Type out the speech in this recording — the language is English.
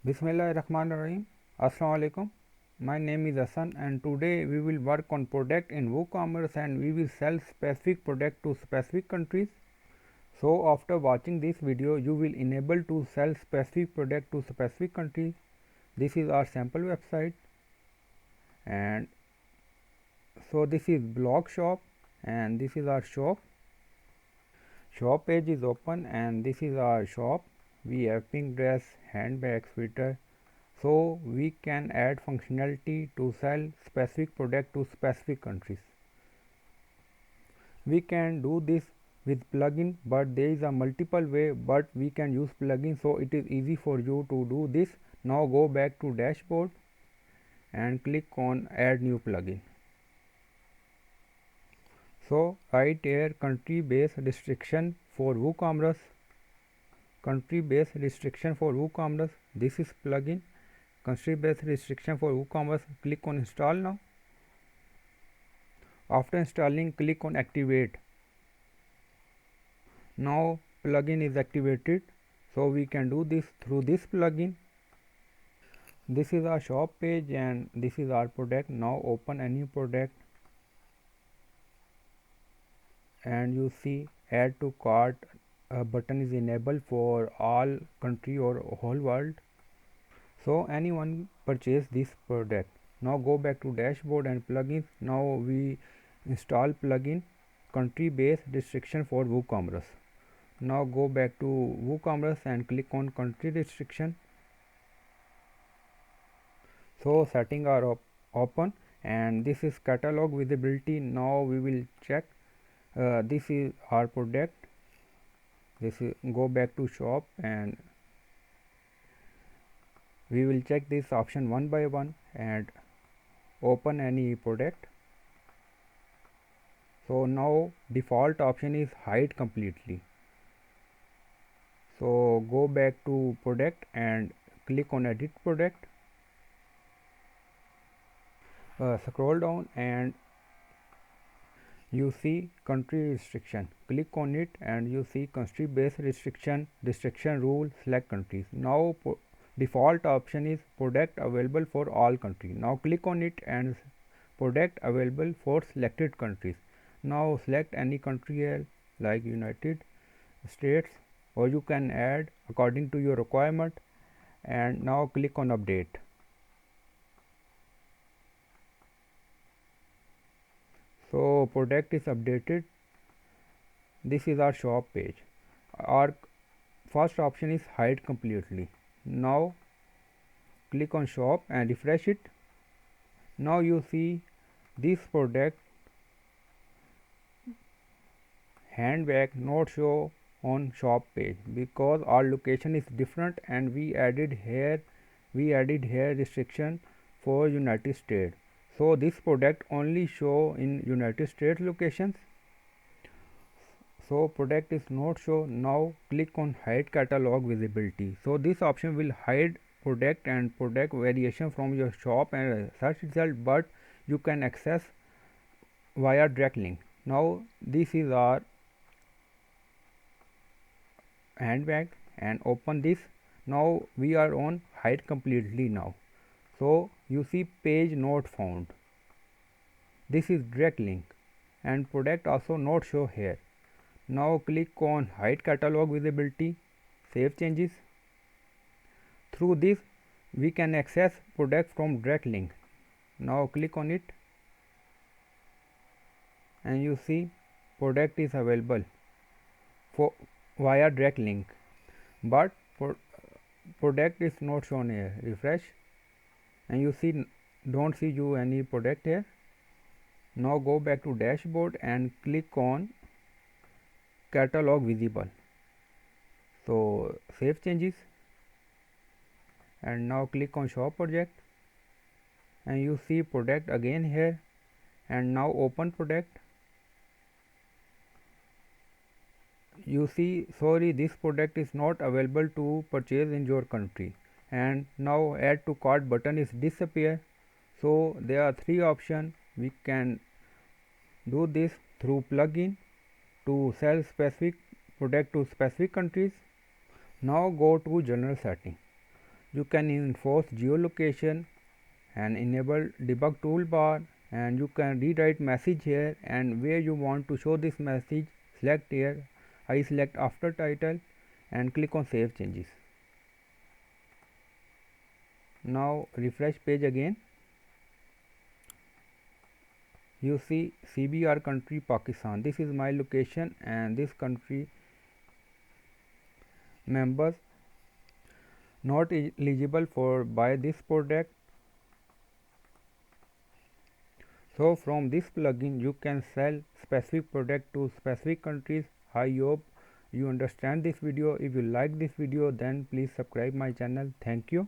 Bismillahirrahmanirrahim. Assalamu alaikum. My name is Hassan and today we will work on product in WooCommerce and we will sell specific product to specific countries. So after watching this video you will enable to sell specific product to specific countries. This is our sample website and so this is blog shop and this is our shop. Shop page is open and this is our shop. We have pink dress, handbag, sweater. So we can add functionality to sell specific product to specific countries. We can do this with plugin, but there is a multiple way, but we can use plugin, so it is easy for you to do this. Now go back to dashboard and click on add new plugin. So write here country based restriction for WooCommerce. Country based restriction for WooCommerce. This is plugin. Country based restriction for WooCommerce. Click on install now. After installing, click on activate. Now plugin is activated, so we can do this through this plugin. This is our shop page and this is our product. Now open a new product and you see add to cart button is enabled for all country or whole world, so anyone purchase this product. Now go back to dashboard and plugins. Now we install plugin country based restriction for WooCommerce. Now go back to WooCommerce and click on country restriction. So setting are open and this is catalog visibility. Now we will check this is our product. This is go back to shop and we will check this option one by one and open any product. So now default option is hide completely. So go back to product and click on edit product. Scroll down and you see country restriction. Click on it and you see country based restriction rule, select countries. Now default option is product available for all countries. Now click on it and product available for selected countries. Now select any country here like United States, or you can add according to your requirement, and now click on update. So product is updated. This is our shop page. Our first option is hide completely. Now click on shop and refresh it. Now you see this product handbag not show on shop page because our location is different and we added here restriction for United States. So this product only show in United States locations. So product is not show. Now click on hide catalog visibility. So this option will hide product and product variation from your shop and search result, but you can access via direct link. Now this is our handbag and open this. Now we are on hide completely now. So you see page not found. This is direct link and product also not show here. Now click on hide catalog visibility, save changes. Through this we can access product from direct link. Now click on it and you see product is available for via direct link, but product is not shown here. Refresh and you see don't see you any product here. Now go back to dashboard and click on catalog visible. So save changes and now click on shop project and you see product again here, and now open product. You see sorry, this product is not available to purchase in your country, and now add to cart button is disappear. So there are three options. We can do this through plugin to sell specific product to specific countries. Now go to general setting. You can enforce geolocation and enable debug toolbar, and you can rewrite message here, and where you want to show this message select here. I select after title and click on save changes. Now refresh page again. You see CBR country Pakistan. This is my location, and this country members not eligible for buy this product. So from this plugin you can sell specific product to specific countries. I hope you understand this video. If you like this video, then please subscribe my channel. Thank you.